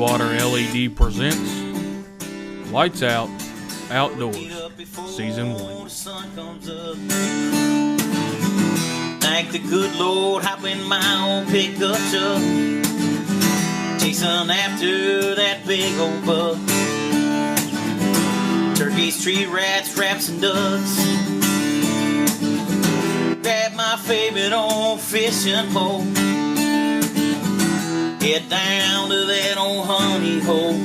Water LED presents Lights Out Outdoors, Season 1. Thank the good Lord, hop in my old pickup truck, chasing after that big old buck. Turkeys, tree rats, raps, and ducks. Grab my favorite old fishing pole, head down to that old honey hole.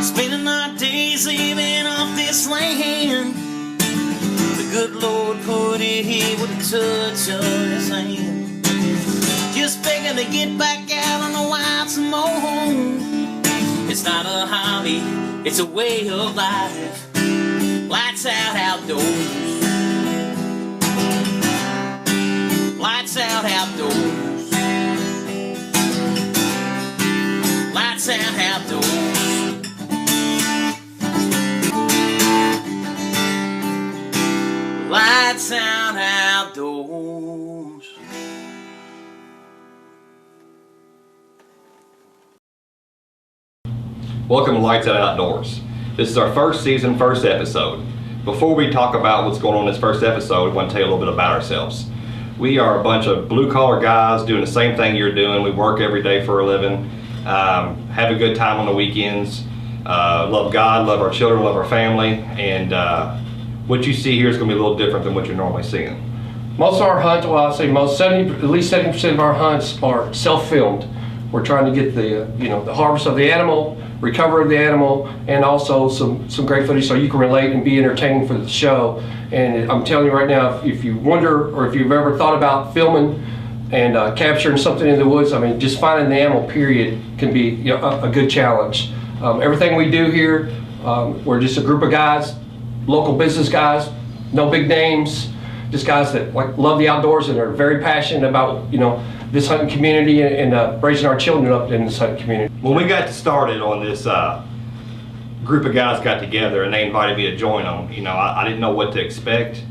Spending our days living off this land. The good Lord put it here with a touch of His hand. Just begging to get back out on the wild some more. It's not a hobby, it's a way of life. Lights out outdoors. Lights out outdoors. Lights out outdoors. Lights out outdoors. Welcome to Lights Out Outdoors. This is our first season, first episode. Before we talk about what's going on in this first episode, I want to tell you a little bit about ourselves. We are a bunch of blue-collar guys doing the same thing you're doing. We work every day for a living, have a good time on the weekends, love God, love our children, love our family, and what you see here is going to be a little different than what you're normally seeing. Most of our hunts, well, I'd say at least 70% of our hunts are self-filmed. We're trying to get the, the harvest of the animal, recovery of the animal, and also some great footage so you can relate and be entertained for the show. And I'm telling you right now, if you wonder or if you've ever thought about filming and capturing something in the woods, I mean, just finding the animal, period, can be a good challenge. Everything we do here, we're just a group of guys, local business guys, no big names, just guys that love the outdoors and are very passionate about this hunting community and raising our children up in this hunting community. When we got started on this, group of guys got together and they invited me to join them. I didn't know what to expect,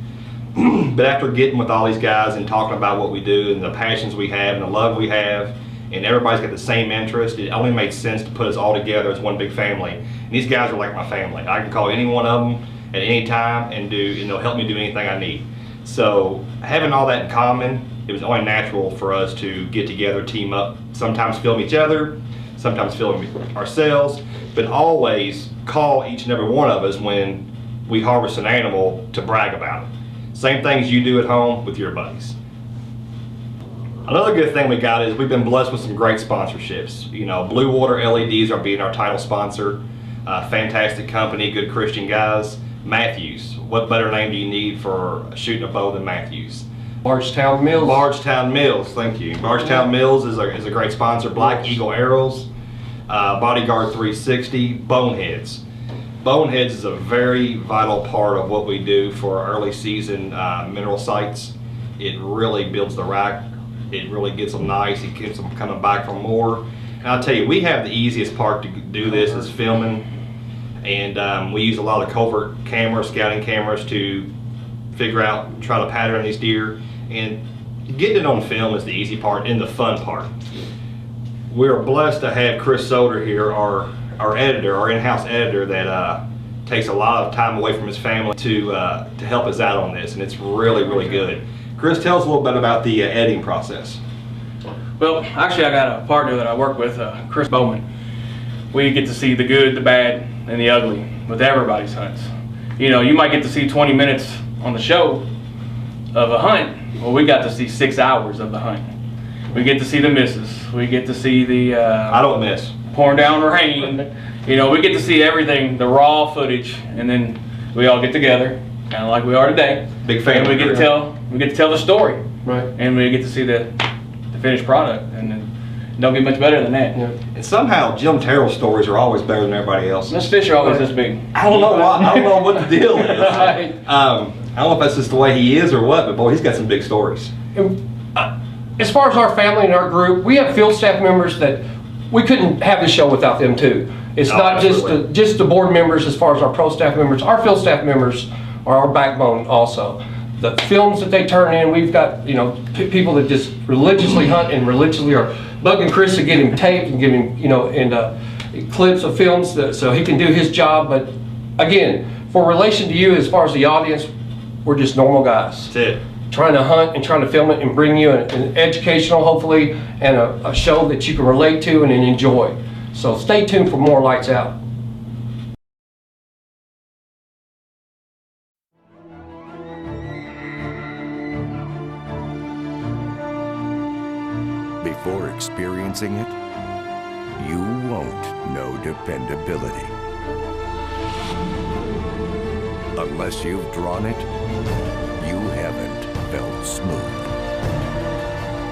but after getting with all these guys and talking about what we do and the passions we have and the love we have, and everybody's got the same interest, it only made sense to put us all together as one big family. And these guys are like my family. I can call any one of them at any time and they'll help me do anything I need. So having all that in common, it was only natural for us to get together, team up, sometimes film each other, sometimes film ourselves, but always call each and every one of us when we harvest an animal to brag about it. Same things you do at home with your buddies. Another good thing we got is we've been blessed with some great sponsorships. Blue Water LEDs are being our title sponsor. Fantastic company, good Christian guys. Matthews, what better name do you need for shooting a bow than Matthews? Bardstown Mills. Bardstown Mills, thank you. Bardstown Mills is a great sponsor. Black Eagle Arrows, Bodyguard 360, Boneheads. Boneheads is a very vital part of what we do for our early season mineral sites. It really builds the rack. It really gets them nice. It keeps them coming back for more. And I'll tell you, we have the easiest part to do this is filming. And we use a lot of covert cameras, scouting cameras to figure out, try to pattern these deer. And getting it on film is the easy part and the fun part. We're blessed to have Chris Soder here, our editor, our in-house editor that takes a lot of time away from his family to help us out on this, and it's really, really good. Chris, tell us a little bit about the editing process. Well, actually I got a partner that I work with, Chris Bowman. We get to see the good, the bad, and the ugly with everybody's hunts. You might get to see 20 minutes on the show of a hunt. Well, we got to see 6 hours of the hunt. We get to see the misses. We get to see the I don't miss. Pouring down rain. We get to see everything, the raw footage, and then we all get together, kind of like we are today. Big family. And we get to tell the story. Right. And we get to see the finished product, and then don't get much better than that. Yeah. And somehow Jim Terrell's stories are always better than everybody else. Those fish are always this big. I don't know why. I don't know what the deal is. Right. I don't know if that's just the way he is or what, but boy, he's got some big stories. As far as our family and our group, we have field staff members that we couldn't have the show without them too. It's not just the board members as far as our pro staff members. Our field staff members are our backbone also. the films that they turn in. We've got, you know, people that just religiously hunt and religiously are bugging Chris to get him taped and give him, you know, and clips of films so he can do his job. But again, for relation to you as far as the audience, we're just normal guys. That's it. Trying to hunt and trying to film it and bring you an educational, hopefully, and a show that you can relate to and enjoy. So stay tuned for more Lights Out. Before experiencing it, you won't know dependability. Unless you've drawn it, you haven't felt smooth.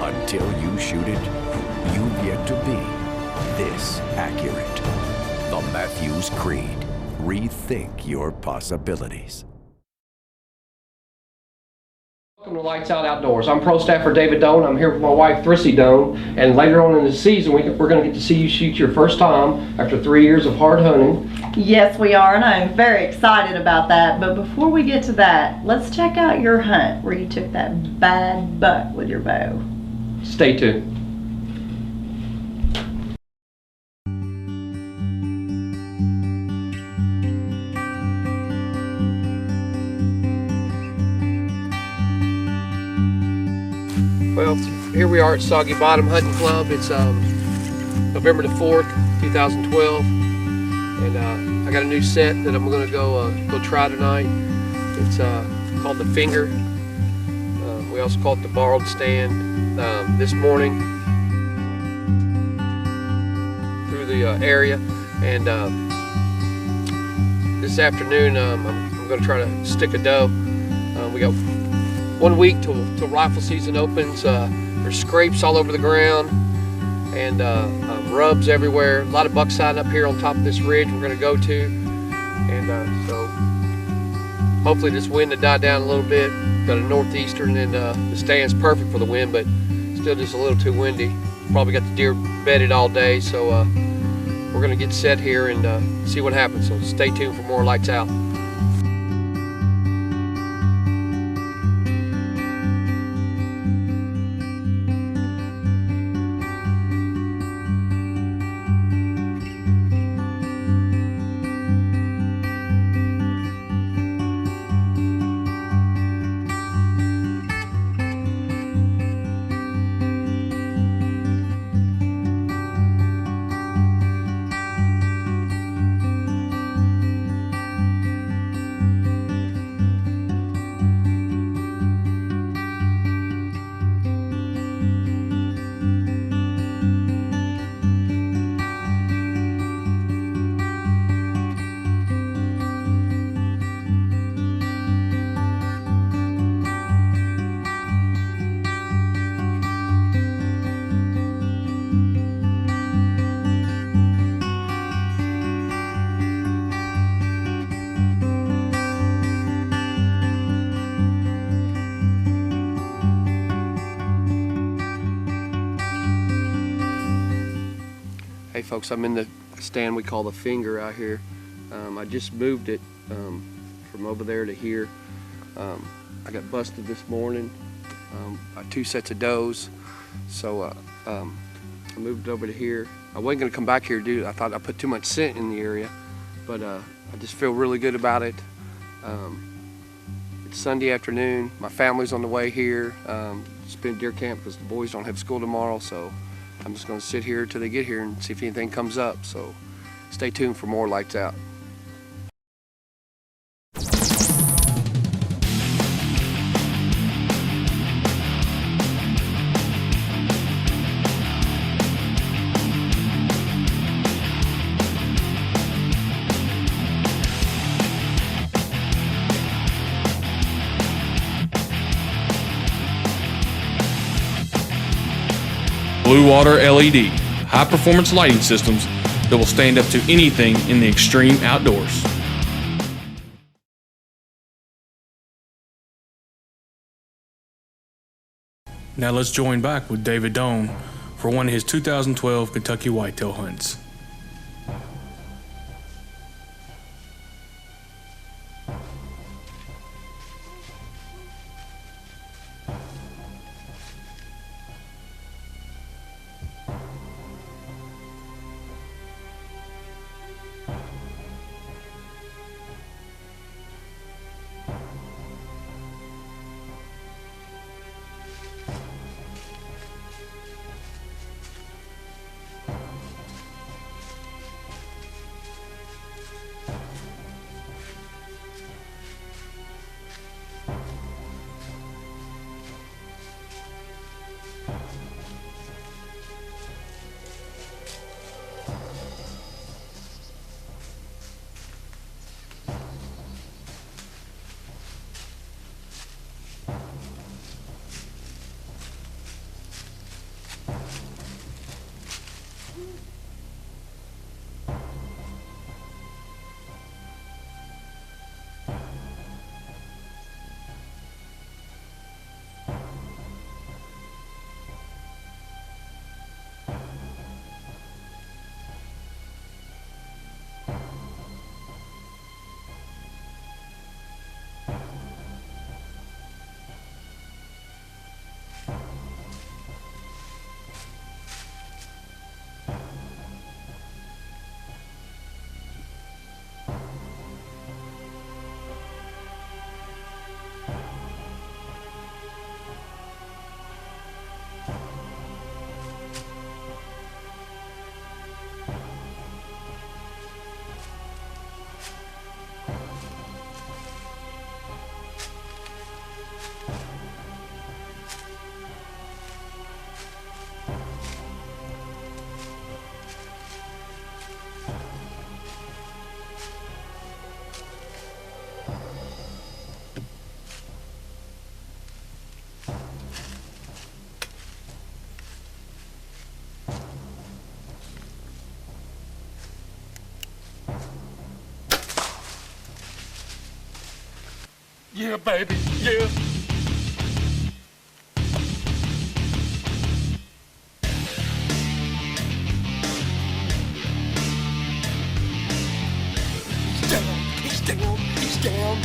Until you shoot it, you've yet to be this accurate. The Matthews Creed. Rethink your possibilities. Welcome to Lights Out Outdoors. I'm Pro Staffer David Dohn. I'm here with my wife, Thrissy Dohn. And later on in the season, we're going to get to see you shoot your first time after 3 years of hard hunting. Yes, we are, and I'm very excited about that. But before we get to that, let's check out your hunt where you took that bad buck with your bow. Stay tuned. Well, here we are at Soggy Bottom Hunting Club. It's November the 4th, 2012, and I got a new set that I'm going to go try tonight. It's called the Finger. We also call it the Borrowed Stand. This morning through the area, and this afternoon I'm going to try to stick a doe. We got 1 week till rifle season opens. There's scrapes all over the ground and rubs everywhere. A lot of buck sign up here on top of this ridge we're going to go to, and so hopefully this wind will die down a little bit. Got a northeastern, and the stand's perfect for the wind, but still just a little too windy. Probably got the deer bedded all day, so we're going to get set here and see what happens. So stay tuned for more Lights Out. Hey folks, I'm in the stand we call the Finger out here. I just moved it from over there to here. I got busted this morning by 2 sets of does, so I moved it over to here. I wasn't going to come back here, dude. I thought I put too much scent in the area, but I just feel really good about it. It's Sunday afternoon. My family's on the way here. It's been deer camp because the boys don't have school tomorrow, so I'm just going to sit here till they get here and see if anything comes up. So stay tuned for more Lights Out. Blue Water LED, high-performance lighting systems that will stand up to anything in the extreme outdoors. Now let's join back with David Dohn for one of his 2012 Kentucky whitetail hunts. Yeah, baby, yeah. He's down, he's down.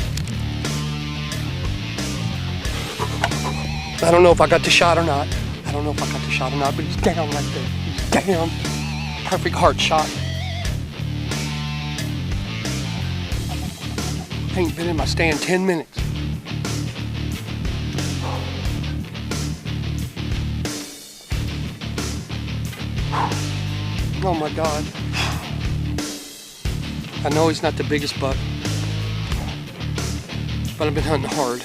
I don't know if I got the shot or not. But he's down right there. He's down. Perfect heart shot. I ain't been in my stand 10 minutes. Oh my God. I know he's not the biggest buck, but I've been hunting hard.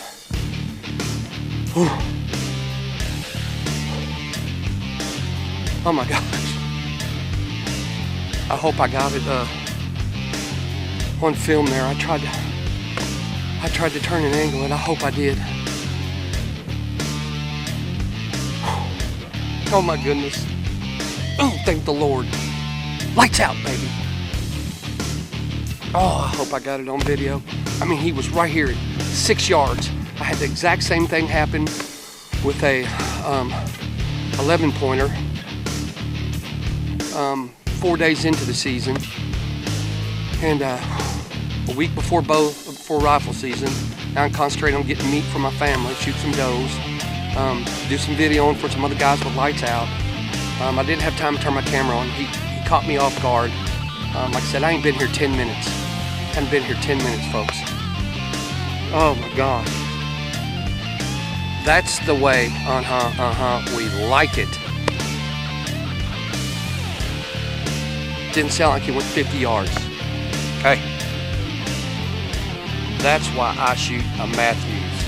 Oh my gosh. I hope I got it on film there. I tried to turn an angle and I hope I did. Oh my goodness. Oh, thank the Lord. Lights out, baby. Oh, I hope I got it on video. I mean, he was right here at 6 yards. I had the exact same thing happen with a 11 pointer 4 days into the season, and a week before rifle season. Now I'm concentrating on getting meat for my family, shoot some does, do some videoing for some other guys with lights out. I didn't have time to turn my camera on. He caught me off guard. Like I said, I ain't been here 10 minutes. Haven't been here 10 minutes, folks. Oh my God. That's the way, we like it. Didn't sound like he went 50 yards. Hey, that's why I shoot a Matthews.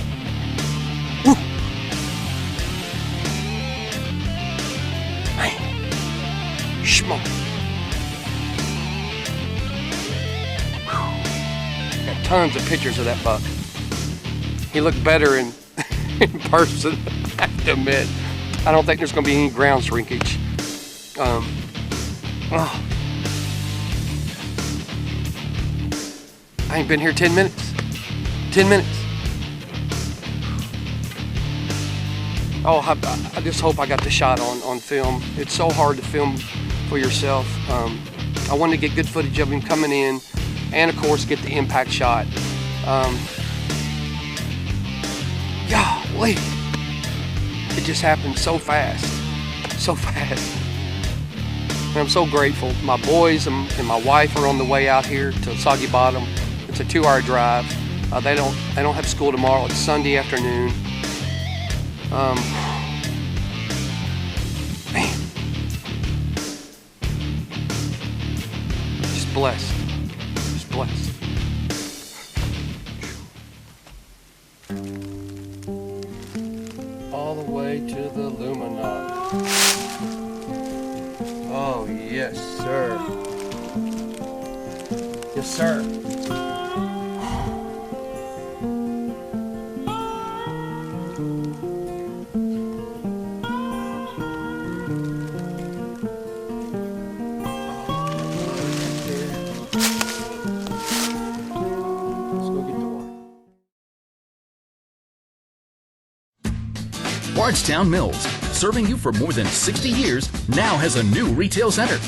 Woo. Man, smoke. Got tons of pictures of that buck. He looked better in person, I have to admit. I don't think there's going to be any ground shrinkage. I ain't been here 10 minutes. 10 minutes. Oh, I just hope I got the shot on film. It's so hard to film for yourself. I wanted to get good footage of him coming in and, of course, get the impact shot. Golly. It just happened so fast. So fast. And I'm so grateful. My boys and my wife are on the way out here to Soggy Bottom. It's a 2-hour drive. They don't have school tomorrow. It's Sunday afternoon. Man, just blessed. Just blessed. All the way to the Illuminati. Oh yes, sir. Yes, sir. Bardstown Mills, serving you for more than 60 years, now has a new retail center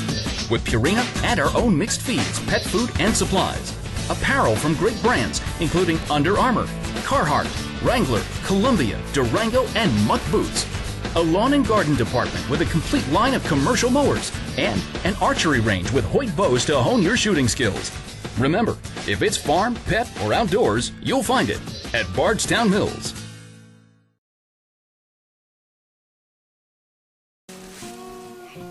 with Purina and our own mixed feeds, pet food, and supplies. Apparel from great brands, including Under Armour, Carhartt, Wrangler, Columbia, Durango, and Muck Boots. A lawn and garden department with a complete line of commercial mowers and an archery range with Hoyt bows to hone your shooting skills. Remember, if it's farm, pet, or outdoors, you'll find it at Bardstown Mills.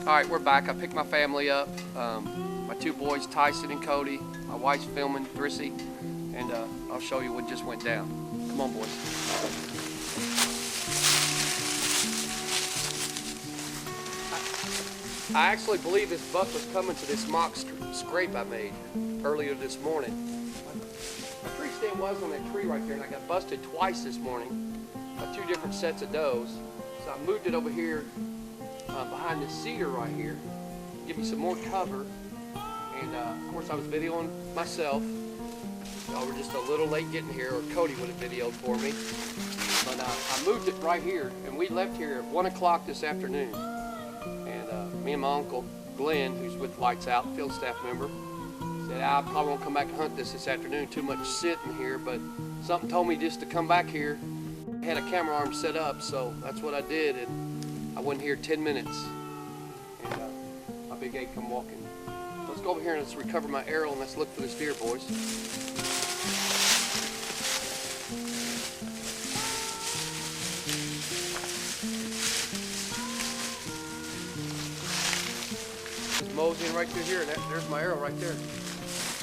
All right, we're back. I picked my family up. My 2 boys, Tyson and Cody. My wife's filming, Brissy. And I'll show you what just went down. Come on, boys. I actually believe this buck was coming to this mock scrape I made earlier this morning. My tree stand was on that tree right there, and I got busted twice this morning by 2 different sets of does. So I moved it over here behind this cedar right here, give me some more cover. And of course I was videoing myself. Y'all were just a little late getting here, or Cody would have videoed for me. But I moved it right here, and we left here at 1 o'clock this afternoon. And me and my uncle Glenn, who's with Lights Out, field staff member, said I probably won't come back and hunt this afternoon. Too much sitting here, but something told me just to come back here. I had a camera arm set up, so that's what I did, and I wasn't here 10 minutes. And my big eight come walking. Let's go over here and let's recover my arrow and let's look for this deer, boys. Just moseying right through here, and there's my arrow right there.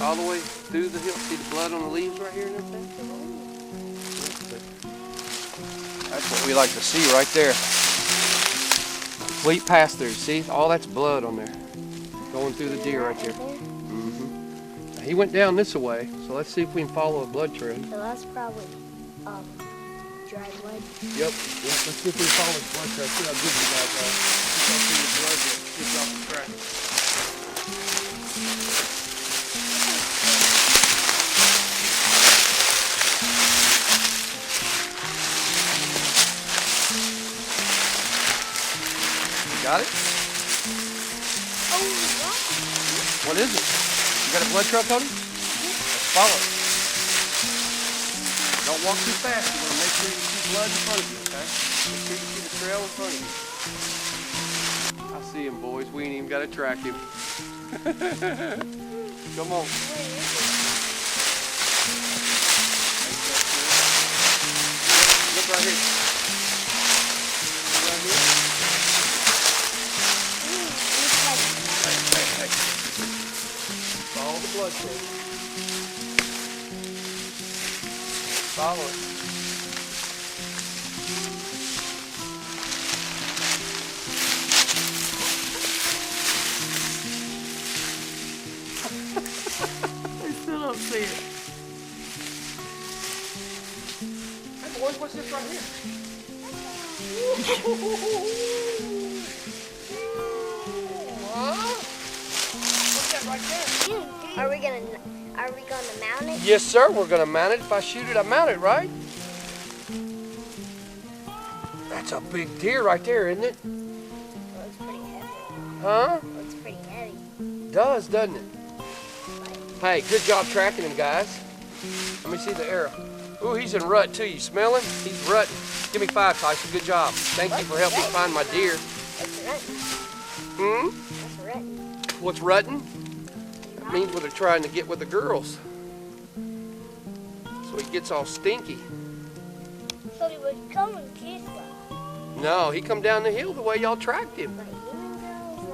All the way through the hill. See the blood on the leaves right here and everything? That's what we like to see right there. Complete pass-through. See, all that's blood on there. Going through the deer right there. Mm-hmm. He went down this way, so let's see if we can follow a blood trail. So that's probably dry blood. Yep. Let's see if we can follow the blood trail. See how good you guys are. See the blood gets off the track. Got it? Oh, what? What is it? You got a blood trail, Cody? Let's follow it. Don't walk too fast. You want to make sure you see blood in front of you, okay? Make sure you see the trail in front of you. I see him, boys. We ain't even got to track him. Come on. Look right here. Right here. Hey. Follow the blood trail. Follow it. I still don't see it. Hey boys, what's this right here? What's that right there? Are we gonna mount it? Yes, sir. We're gonna mount it. If I shoot it, I mount it, right? That's a big deer right there, isn't it? Looks pretty heavy. Huh? Looks pretty heavy. Does, doesn't it? Hey, good job tracking him, guys. Let me see the arrow. Ooh, he's in rut too. You smell him? He's rutting. Give me 5, Tyson. Good job. Thank you for helping me find my deer. That's rutting. Hmm? That's rutting. What's rutting? It means when they're trying to get with the girls. So he gets all stinky. So he would come and kiss us. No, he come down the hill the way y'all tracked him. But human girls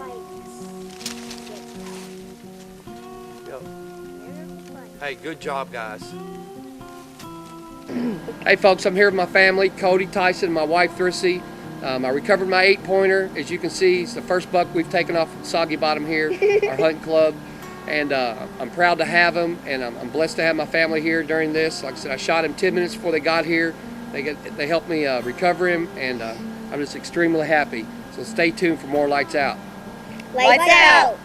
Yep. like. Hey, good job, guys. Hey, folks, I'm here with my family, Cody, Tyson, my wife, Thrissy. I recovered my 8-pointer. As you can see, it's the first buck we've taken off Soggy Bottom here, our hunting club. And I'm proud to have him, and I'm blessed to have my family here during this. Like I said, I shot him 10 minutes before they got here. They helped me recover him, and I'm just extremely happy. So stay tuned for more Lights Out. Lights out!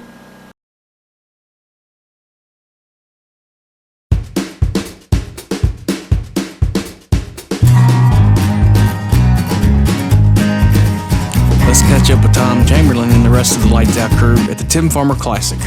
Let's catch up with Tom Chamberlain and the rest of the Lights Out crew at the Tim Farmer Classic.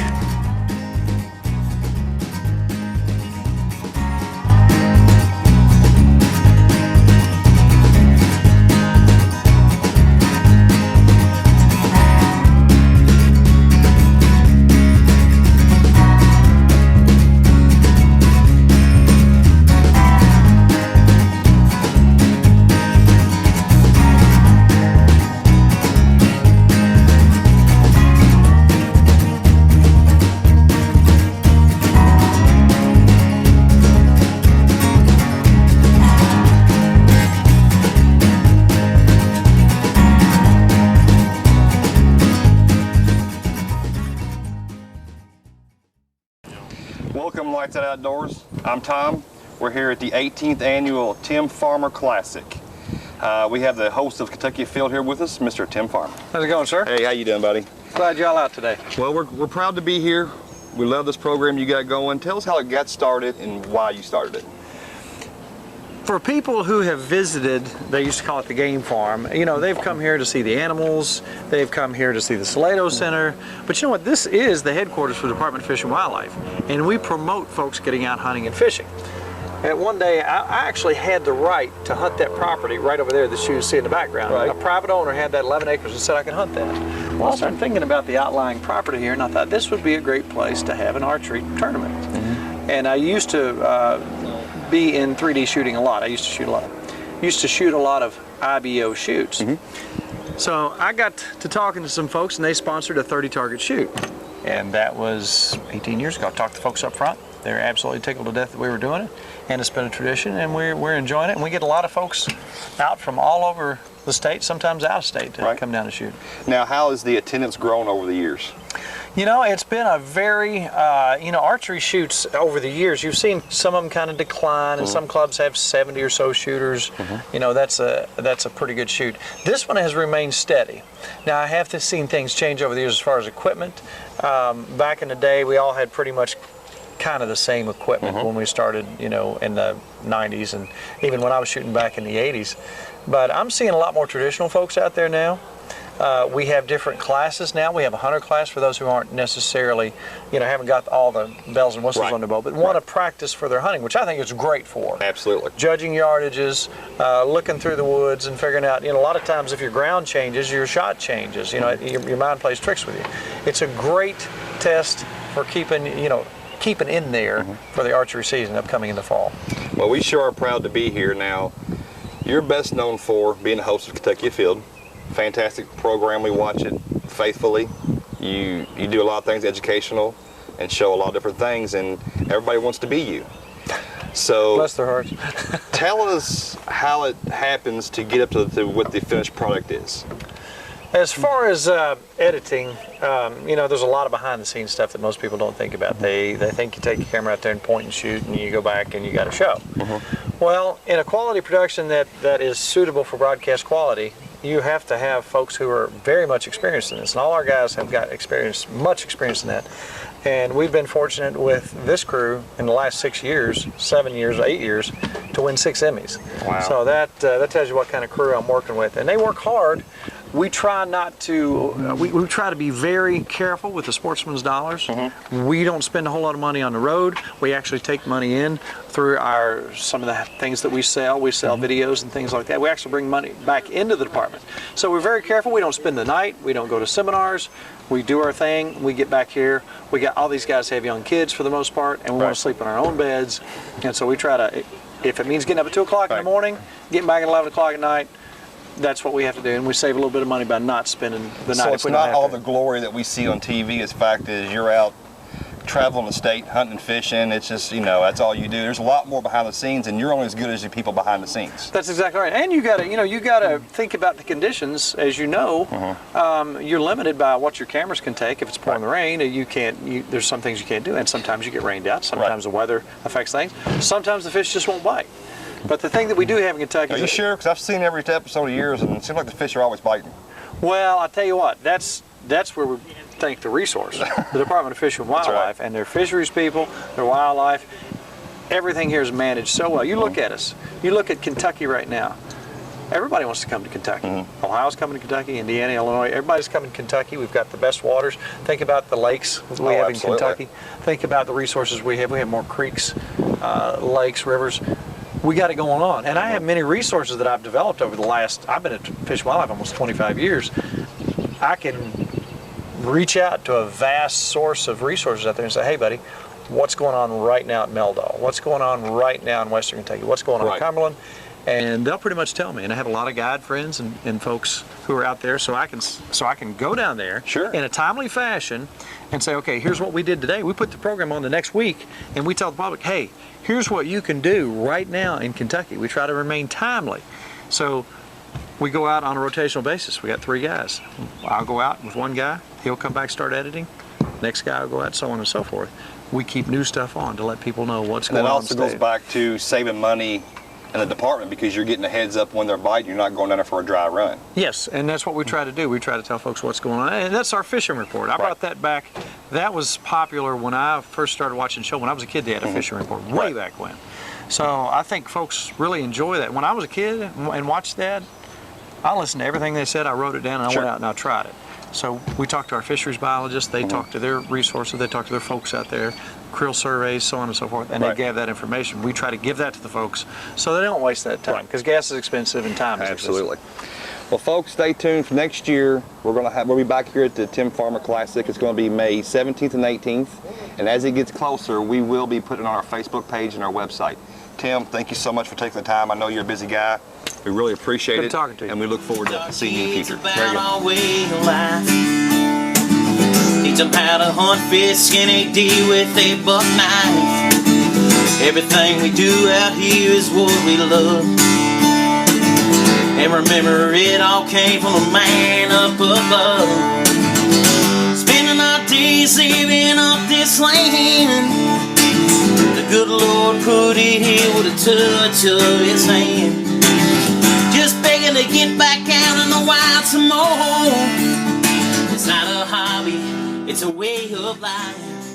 Welcome, Lights Out Outdoors. I'm Tom. We're here at the 18th annual Tim Farmer Classic. We have the host of Kentucky Field here with us, Mr. Tim Farmer. How's it going, sir? Hey, how you doing, buddy? Glad y'all out today. Well, we're proud to be here We love this program you got going. Tell us how it got started and why you started it. For people who have visited, they used to call it the game farm, you know, they've come here to see the animals, they've come here to see the Salado Center, but you know what, this is the headquarters for the Department of Fish and Wildlife, and we promote folks getting out hunting and fishing. And one day, I actually had the right to hunt that property right over there that you see in the background. Right. A private owner had that 11 acres and said I could hunt that. Well, I started thinking about the outlying property here, and I thought this would be a great place to have an archery tournament. And I used to be in 3D shooting a lot. I used to shoot a lot. Used to shoot a lot of IBO shoots. So I got to talking to some folks, and they sponsored a 30 target shoot. And that was 18 years ago. I talked to folks up front. They're absolutely tickled to death that we were doing it. And it's been a tradition, and we're enjoying it. And we get a lot of folks out from all over the state, sometimes out of state, to come down to shoot. Now, how has the attendance grown over the years? You know, it's been a very, you know, archery shoots over the years, you've seen some of them kind of decline, and some clubs have 70 or so shooters. You know, that's a pretty good shoot. This one has remained steady. Now, I have seen things change over the years as far as equipment. Back in the day, we all had pretty much kind of the same equipment when we started, you know, in the 90s, and even when I was shooting back in the 80s. But I'm seeing a lot more traditional folks out there now. We have different classes now. We have a hunter class for those who aren't necessarily, you know, haven't got all the bells and whistles on their bow, but want to practice for their hunting, which I think is great for. Absolutely. Judging yardages, looking through the woods and figuring out, you know, a lot of times if your ground changes, your shot changes. You know, your mind plays tricks with you. It's a great test for keeping, you know, keeping in there for the archery season upcoming in the fall. Well, we sure are proud to be here now. You're best known for being the host of Kentucky Afield. Fantastic program, we watch it faithfully. You do a lot of things educational and show a lot of different things, and everybody wants to be you. So bless their hearts. Tell us how it happens to get up to what the finished product is. As far as editing, you know, there's a lot of behind-the-scenes stuff that most people don't think about. They think you take your camera out there and point and shoot, and you go back and you got a show. Well, in a quality production that is suitable for broadcast quality, you have to have folks who are very much experienced in this, and all our guys have got much experience in that. And we've been fortunate with this crew in the last 6 years, 7 years, 8 years, to win 6 Emmys. Wow. So that tells you what kind of crew I'm working with, and they work hard. We try not to, we try to be very careful with the sportsman's dollars. We don't spend a whole lot of money on the road. We actually take money in through some of the things that we sell. We sell videos and things like that. We actually bring money back into the department. So we're very careful. We don't spend the night. We don't go to seminars. We do our thing. We get back here. We got all these guys have young kids for the most part, and we want to sleep in our own beds. And so we try to, if it means getting up at 2 o'clock in the morning, getting back at 11 o'clock at night, that's what we have to do, and we save a little bit of money by not spending the night. So it's not all the glory that we see on TV. It's the fact that you're out traveling the state, hunting and fishing. It's just, you know, that's all you do. There's a lot more behind the scenes, and you're only as good as the people behind the scenes. That's exactly right. And you gotta, you know, you gotta think about the conditions. As you know, you're limited by what your cameras can take. If it's pouring the rain, you can't. There's some things you can't do, and sometimes you get rained out. Sometimes the weather affects things. Sometimes the fish just won't bite. But the thing that we do have in Kentucky... Are you sure? Because I've seen every episode of yours, and it seems like the fish are always biting. Well, I tell you what, that's where we thank the resource, the Department of Fish and Wildlife, and their fisheries people, their wildlife. Everything here is managed so well. You look at us. You look at Kentucky right now. Everybody wants to come to Kentucky. Ohio's coming to Kentucky, Indiana, Illinois. Everybody's coming to Kentucky. We've got the best waters. Think about the lakes we have in Kentucky. Think about the resources we have. We have more creeks, lakes, rivers. We got it going on. And I have many resources that I've developed over the last, I've been at Fish and Wildlife almost 25 years. I can reach out to a vast source of resources out there and say, hey buddy, what's going on right now at Meldal? What's going on right now in Western Kentucky? What's going on in Cumberland? And they'll pretty much tell me. And I have a lot of guide friends and folks who are out there, so I can go down there in a timely fashion and say, okay, here's what we did today. We put the program on the next week, and we tell the public, hey, here's what you can do right now in Kentucky. We try to remain timely. So we go out on a rotational basis. We got 3 guys. I'll go out with one guy. He'll come back, start editing. Next guy will go out, so on and so forth. We keep new stuff on to let people know what's going on. And that also goes back to saving money and the department because you're getting a heads up when they're biting. You're not going down there for a dry run. Yes, and that's what we try to do. We try to tell folks what's going on, and that's our fishing report. I brought that back. That was popular when I first started watching the show. When I was a kid, they had a fishing report way back when. So I think folks really enjoy that. When I was a kid and watched that, I listened to everything they said. I wrote it down, and I went out and I tried it. So we talked to our fisheries biologists. They talked to their resources. They talked to their folks out there, krill surveys, so on and so forth, and they gave that information. We try to give that to the folks so they don't waste that time, because gas is expensive and time is Absolutely. Well, folks, stay tuned for next year. We'll be back here at the Tim Farmer Classic. It's going to be May 17th and 18th, and as it gets closer, we will be putting it on our Facebook page and our website. Tim, thank you so much for taking the time. I know you're a busy guy. We really appreciate it. Good talking to you. And we look forward to seeing you in the future. Very good. Teach them how to hunt fish skinny D with a buck knife. Everything we do out here is what we love. And remember, it all came from a man up above. Spending our days living off this land. The good Lord put it here with a touch of His hand. Just begging to get back out in the wild some more. It's not a hobby, it's a way of life.